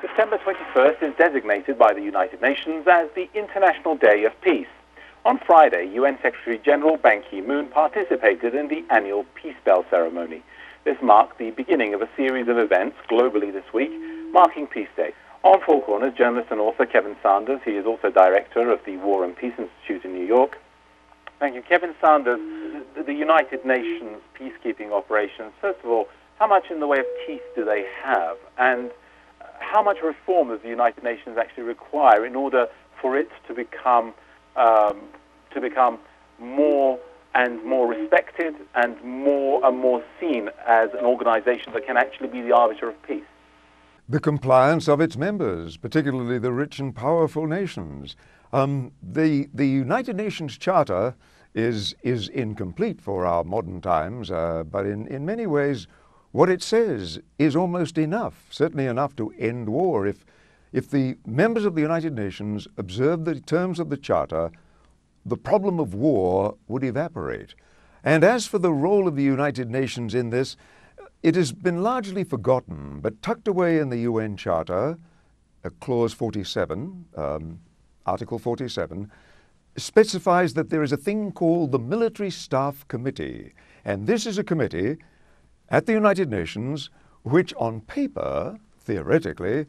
September 21st is designated by the United Nations as the International Day of Peace. On Friday, UN Secretary-General Ban Ki-moon participated in the annual Peace Bell ceremony. This marked the beginning of a series of events globally this week, marking Peace Day. On Four Corners, journalist and author Kevin Sanders. He is also director of the War and Peace Institute in New York. Thank you. Kevin Sanders, the United Nations peacekeeping operations, first of all, how much in the way of teeth do they have? And how much reform does the United Nations actually require in order for it to become more and more respected and more seen as an organization that can actually be the arbiter of peace? The compliance of its members, particularly the rich and powerful nations. The United Nations Charter is incomplete for our modern times, but in many ways what it says is almost enough, certainly enough to end war. If the members of the United Nations observed the terms of the Charter, the problem of war would evaporate. And as for the role of the United Nations in this, it has been largely forgotten, but tucked away in the UN Charter, Clause 47, Article 47, specifies that there is a thing called the Military Staff Committee. And this is a committee at the United Nations which on paper, theoretically,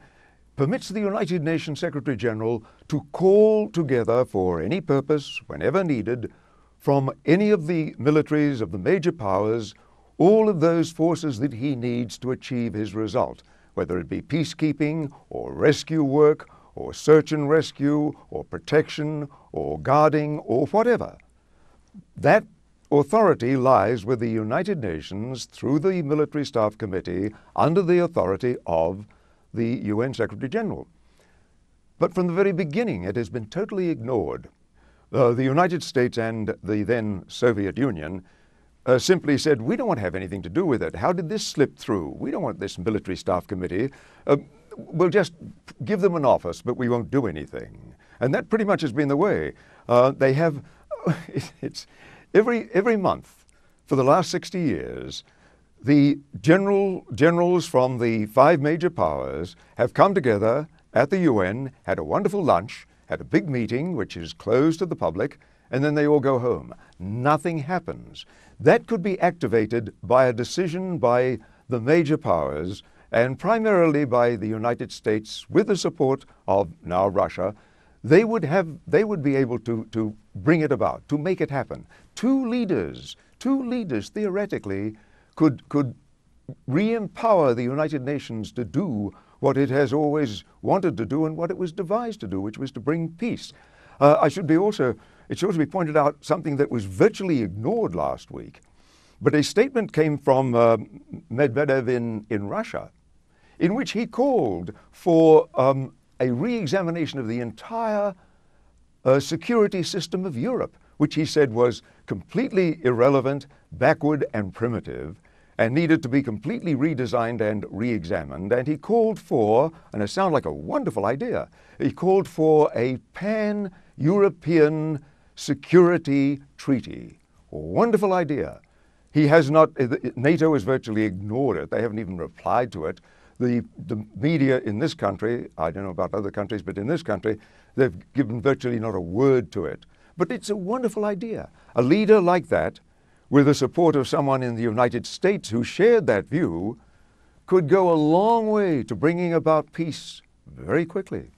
permits the United Nations Secretary-General to call together for any purpose, whenever needed, from any of the militaries of the major powers, all of those forces that he needs to achieve his result, whether it be peacekeeping or rescue work or search and rescue or protection or guarding or whatever. That authority lies with the United Nations through the Military Staff Committee under the authority of the UN Secretary-General. But from the very beginning it has been totally ignored. The United States and the then Soviet Union simply said, we don't want to have anything to do with it. How did this slip through? We don't want this Military Staff Committee. We'll just give them an office, but we won't do anything. And that pretty much has been the way. They have, it's every month for the last 60 years, the generals from the 5 major powers have come together at the UN, had a wonderful lunch, had a big meeting which is closed to the public, and then they all go home. Nothing happens. That could be activated by a decision by the major powers, and primarily by the United States with the support of now Russia. They would be able to bring it about, to make it happen. Two leaders theoretically could re-empower the United Nations to do what it has always wanted to do and what it was devised to do, which was to bring peace. It should be pointed out something that was virtually ignored last week, but a statement came from Medvedev in Russia, in which he called for a re-examination of the entire security system of Europe, which he said was completely irrelevant, backward and primitive, and needed to be completely redesigned and re-examined. And he called for, and it sounded like a wonderful idea, he called for a pan-European security treaty. A wonderful idea. He has not, NATO has virtually ignored it. They haven't even replied to it. The media in this country, I don't know about other countries, but in this country, they've given virtually not a word to it. But it's a wonderful idea. A leader like that, with the support of someone in the United States who shared that view, could go a long way to bringing about peace very quickly.